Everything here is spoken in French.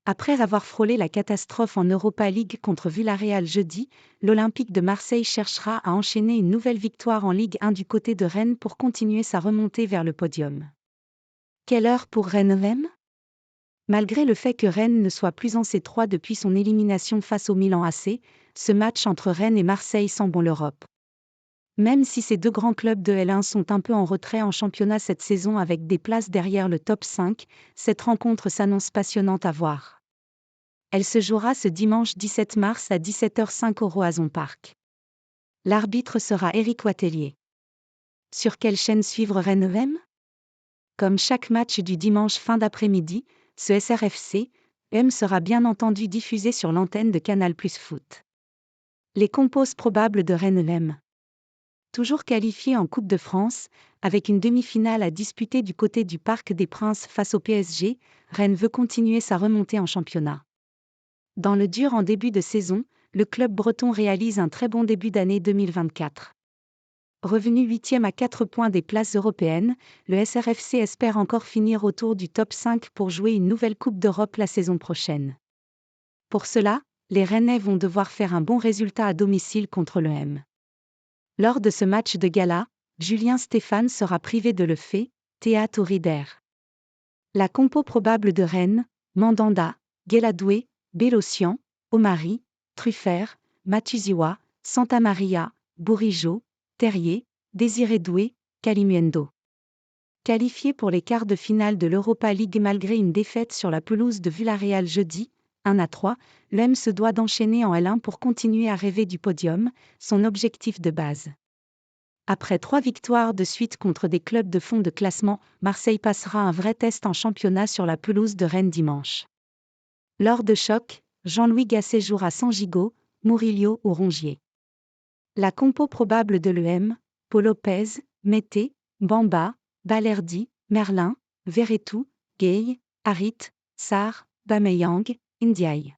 Après avoir frôlé la catastrophe en Europa League contre Villarreal jeudi, l'Olympique de Marseille cherchera à enchaîner une nouvelle victoire en Ligue 1 du côté de Rennes pour continuer sa remontée vers le podium. Quelle heure pour Rennes-OM ? Malgré le fait que Rennes ne soit plus en C3 depuis son élimination face au Milan AC, ce match entre Rennes et Marseille sent bon l'Europe. Même si ces deux grands clubs de L1 sont un peu en retrait en championnat cette saison avec des places derrière le top 5, cette rencontre s'annonce passionnante à voir. Elle se jouera ce dimanche 17 mars à 17h05 au Roazhon Park. L'arbitre sera Éric Watelier. Sur quelle chaîne suivre Rennes-OM ? Comme chaque match du dimanche fin d'après-midi, ce SRFC-OM sera bien entendu diffusé sur l'antenne de Canal+ Foot. Les compos probables de Rennes-OM. Toujours qualifié en Coupe de France, avec une demi-finale à disputer du côté du Parc des Princes face au PSG, Rennes veut continuer sa remontée en championnat. Dans le dur en début de saison, le club breton réalise un très bon début d'année 2024. Revenu 8e à 4 points des places européennes, le SRFC espère encore finir autour du top 5 pour jouer une nouvelle Coupe d'Europe la saison prochaine. Pour cela, les Rennais vont devoir faire un bon résultat à domicile contre l'OM. Lors de ce match de gala, Julien Stéphane sera privé de le fait, Théâtre Rider. La compo probable de Rennes, Mandanda, Guéladoué, Bélocian, Omari, Truffert, Matuziwa, Santamaria, Bourigeaud, Terrier, Désiré Doué, Kalimuendo. Qualifié pour les quarts de finale de l'Europa League malgré une défaite sur la pelouse de Villarreal jeudi, 1-3, l'OM se doit d'enchaîner en L1 pour continuer à rêver du podium, son objectif de base. Après 3 victoires de suite contre des clubs de fond de classement, Marseille passera un vrai test en championnat sur la pelouse de Rennes dimanche. Lors de choc, Jean-Louis Gasset jouera sans Gigot, Murillo ou Rongier. La compo probable de l'OM, Paul Lopez, Mété, Bamba, Balerdi, Merlin, Verretou, Gueye, Harit, Sarr, Bameyang, Ndiaye.